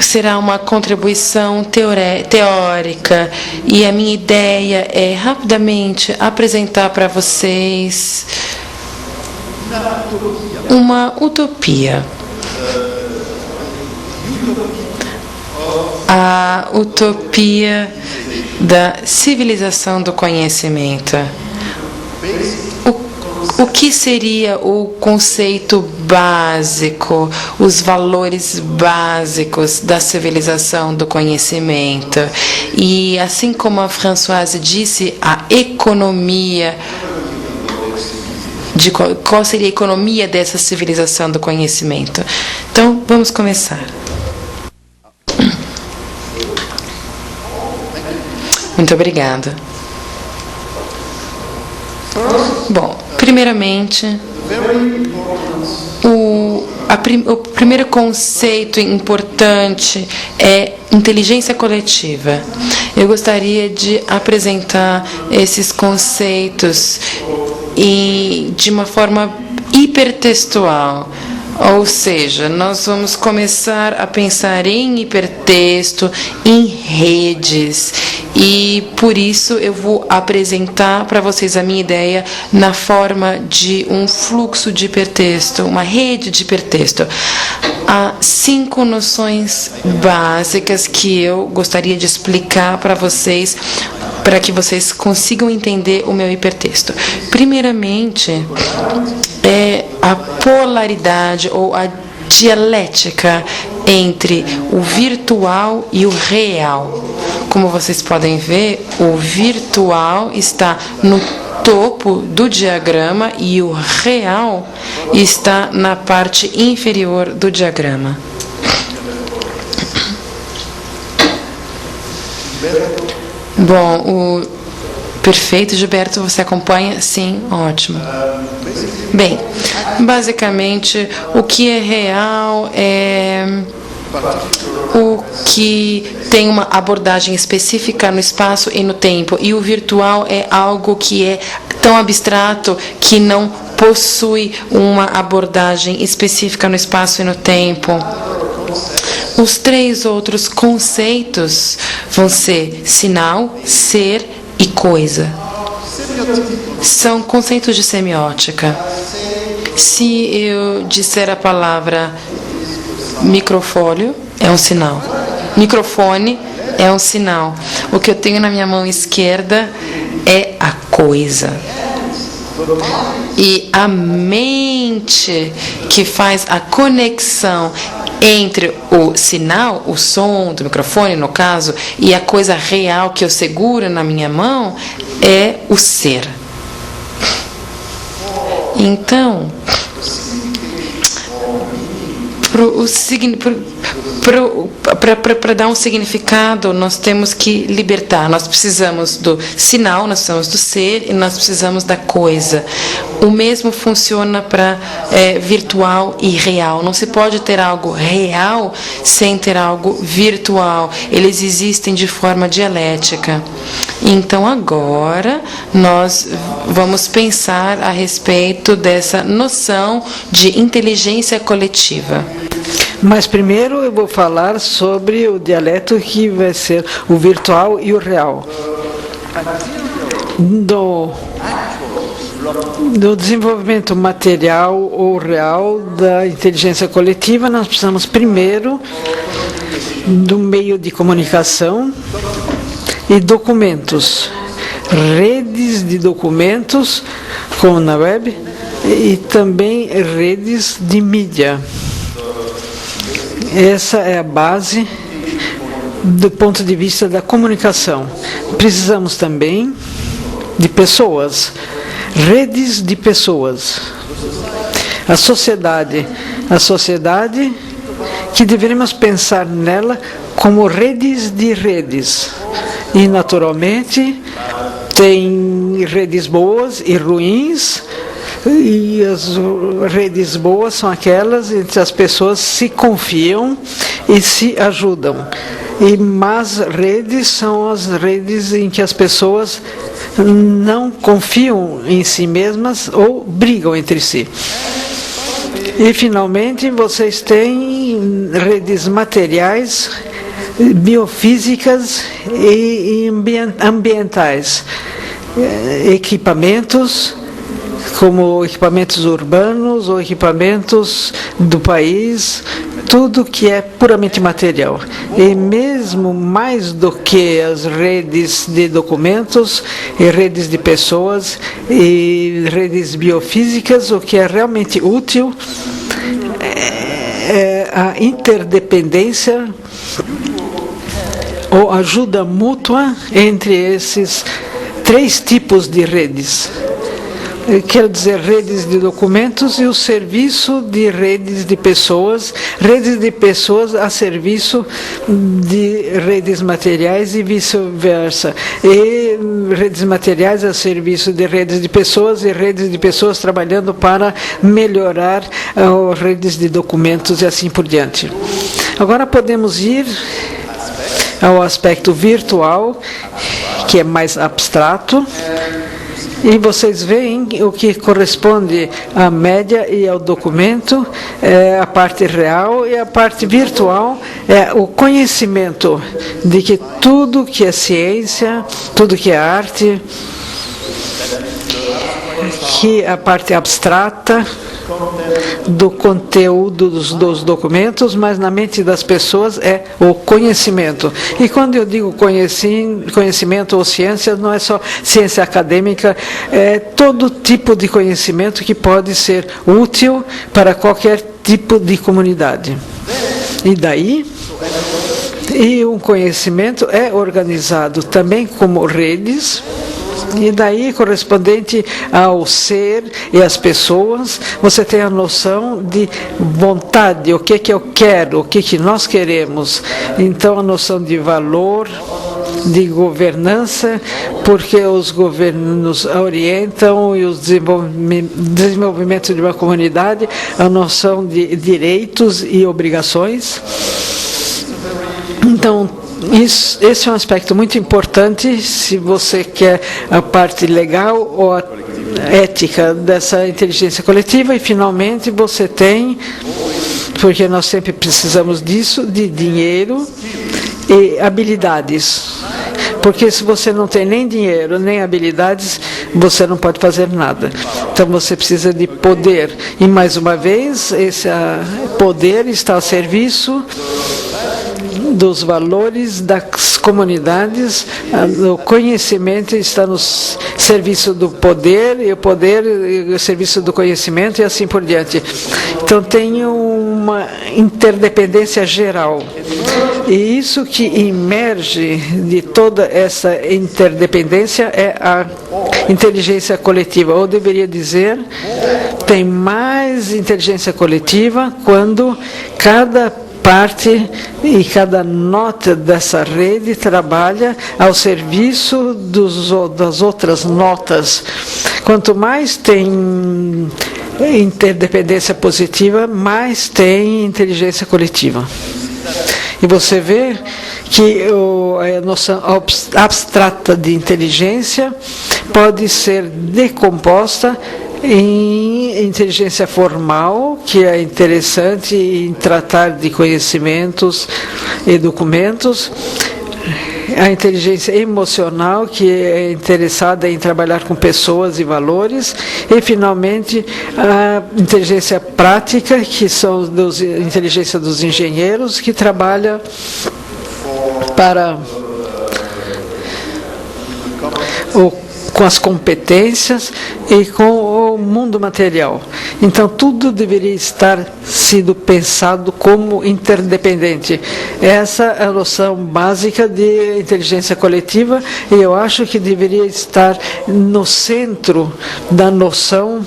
será uma contribuição teórica, e a minha ideia é rapidamente apresentar para vocês uma utopia. A utopia da civilização do conhecimento. O que seria o conceito básico, os valores básicos da civilização do conhecimento? E assim como a Françoise disse, a economia, qual seria a economia dessa civilização do conhecimento? Então, vamos começar. Muito obrigada. Bom, primeiramente, o primeiro conceito importante é inteligência coletiva. Eu gostaria de apresentar esses conceitos de uma forma hipertextual. Ou seja, nós vamos começar a pensar em hipertexto, em redes, e por isso eu vou apresentar para vocês a minha ideia na forma de um fluxo de hipertexto, uma rede de hipertexto. Há 5 noções básicas que eu gostaria de explicar para vocês, para que vocês consigam entender o meu hipertexto. Primeiramente, é a polaridade ou a dialética entre o virtual e o real. Como vocês podem ver, o virtual está no topo do diagrama e o real está na parte inferior do diagrama. Bom, perfeito, Gilberto, você acompanha? Sim, ótimo. Bem, basicamente, o que é real é o que tem uma abordagem específica no espaço e no tempo, e o virtual é algo que é tão abstrato que não possui uma abordagem específica no espaço e no tempo. Os 3 outros conceitos vão ser sinal, ser e coisa. São conceitos de semiótica. Se eu disser a palavra microfone, é um sinal. Microfone é um sinal. O que eu tenho na minha mão esquerda é a coisa. E a mente que faz a conexão entre o sinal, o som do microfone, no caso, e a coisa real que eu seguro na minha mão é o ser. Então, para dar um significado, nós temos que libertar. Nós precisamos do sinal, nós precisamos do ser e nós precisamos da coisa. O mesmo funciona para virtual e real. Não se pode ter algo real sem ter algo virtual. Eles existem de forma dialética. Então, agora, nós vamos pensar a respeito dessa noção de inteligência coletiva. Mas primeiro eu vou falar sobre o dialeto que vai ser o virtual e o real. Do desenvolvimento material ou real da inteligência coletiva, nós precisamos primeiro do meio de comunicação e documentos, redes de documentos, como na web, e também redes de mídia. Essa é a base do ponto de vista da comunicação. Precisamos também de pessoas, redes de pessoas. A sociedade que deveríamos pensar nela como redes de redes. E, naturalmente, tem redes boas e ruins, e as redes boas são aquelas em que as pessoas se confiam e se ajudam. E más redes são as redes em que as pessoas não confiam em si mesmas ou brigam entre si. E, finalmente, vocês têm redes materiais, biofísicas e ambientais, equipamentos, como equipamentos urbanos ou equipamentos do país, tudo que é puramente material. E mesmo mais do que as redes de documentos e redes de pessoas e redes biofísicas, o que é realmente útil é a interdependência ou ajuda mútua entre esses 3 tipos de redes. Quer dizer, redes de documentos e o serviço de redes de pessoas a serviço de redes materiais e vice-versa. E redes materiais a serviço de redes de pessoas e redes de pessoas trabalhando para melhorar redes de documentos e assim por diante. Agora podemos ir ao aspecto virtual, que é mais abstrato. E vocês veem o que corresponde à média e ao documento, a parte real, e a parte virtual é o conhecimento de que tudo que é ciência, tudo que é arte, que a parte abstrata do conteúdo dos documentos, mas na mente das pessoas é o conhecimento. E quando eu digo conhecimento ou ciência, não é só ciência acadêmica, é todo tipo de conhecimento que pode ser útil para qualquer tipo de comunidade. E daí, um conhecimento é organizado também como redes. E daí, correspondente ao ser e às pessoas, você tem a noção de vontade, o que eu quero, o que nós queremos. Então, a noção de valor, de governança, porque os governos orientam e os desenvolvimento de uma comunidade, a noção de direitos e obrigações. Então, esse é um aspecto muito importante se você quer a parte legal ou a ética dessa inteligência coletiva. E, finalmente, você tem, porque nós sempre precisamos disso, de dinheiro e habilidades. Porque se você não tem nem dinheiro, nem habilidades, você não pode fazer nada. Então, você precisa de poder. E, mais uma vez, esse poder está a serviço dos valores das comunidades. O conhecimento está no serviço do poder, e o poder no serviço do conhecimento, e assim por diante. Então, tem uma interdependência geral. E isso que emerge de toda essa interdependência é a inteligência coletiva. Ou deveria dizer, tem mais inteligência coletiva quando cada parte e cada nota dessa rede trabalha ao serviço das outras notas. Quanto mais tem interdependência positiva, mais tem inteligência coletiva. E você vê que a noção abstrata de inteligência pode ser decomposta em inteligência formal, que é interessante em tratar de conhecimentos e documentos, a inteligência emocional, que é interessada em trabalhar com pessoas e valores, e, finalmente, a inteligência prática, que são a inteligência dos engenheiros, que trabalha para com as competências e com o mundo material. Então, tudo deveria estar sido pensado como interdependente. Essa é a noção básica de inteligência coletiva, e eu acho que deveria estar no centro da noção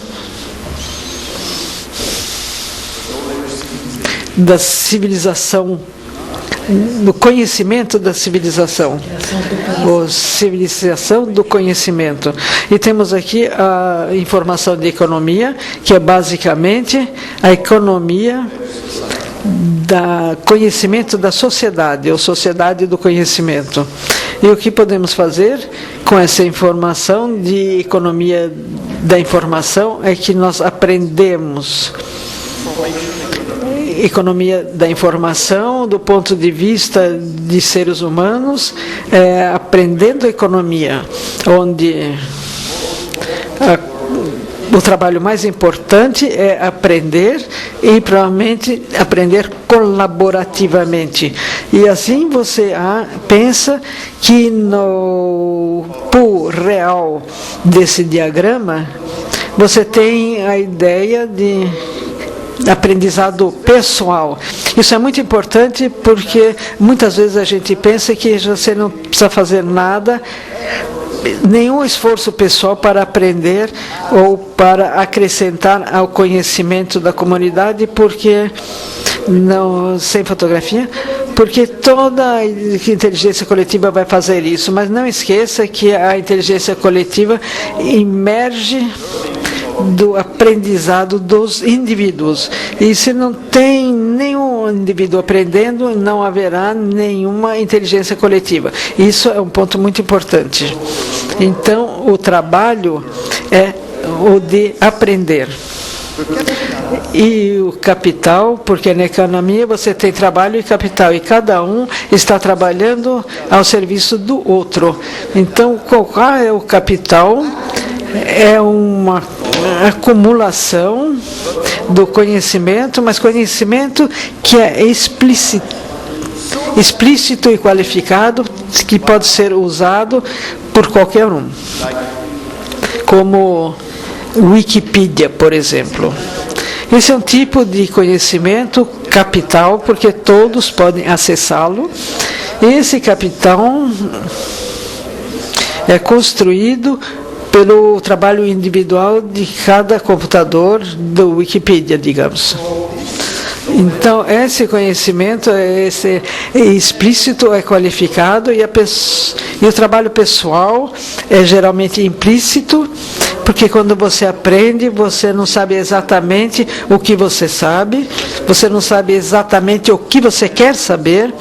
da civilização, do conhecimento da civilização, ou civilização do conhecimento. E temos aqui a informação de economia, que é basicamente a economia do conhecimento da sociedade, ou sociedade do conhecimento. E o que podemos fazer com essa informação de economia da informação é que nós aprendemos economia da informação, do ponto de vista de seres humanos, aprendendo economia, onde o trabalho mais importante é aprender e provavelmente aprender colaborativamente. E assim você pensa que no pool real desse diagrama, você tem a ideia de aprendizado pessoal. Isso é muito importante porque muitas vezes a gente pensa que você não precisa fazer nada, nenhum esforço pessoal para aprender ou para acrescentar ao conhecimento da comunidade, porque não, sem fotografia, porque toda a inteligência coletiva vai fazer isso, mas não esqueça que a inteligência coletiva emerge do aprendizado dos indivíduos. E se não tem nenhum indivíduo aprendendo, não haverá nenhuma inteligência coletiva. Isso é um ponto muito importante. Então, o trabalho é o de aprender. E o capital, porque na economia você tem trabalho e capital, e cada um está trabalhando ao serviço do outro. Então, qual é o capital? É uma acumulação do conhecimento, mas conhecimento que é explícito e qualificado, que pode ser usado por qualquer um. Como Wikipedia, por exemplo. Esse é um tipo de conhecimento capital, porque todos podem acessá-lo. Esse capital é construído pelo trabalho individual de cada computador do Wikipedia, digamos. Então, esse conhecimento é explícito, é qualificado, e o trabalho pessoal é geralmente implícito, porque quando você aprende, você não sabe exatamente o que você sabe, você não sabe exatamente o que você quer saber.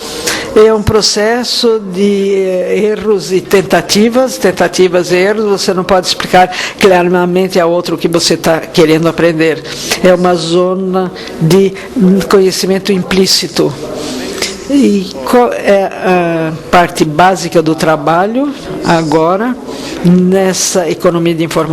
É um processo de erros e tentativas e erros. Você não pode explicar claramente a outro o que você está querendo aprender. É uma zona de conhecimento implícito. E qual é a parte básica do trabalho agora, nessa economia de informação?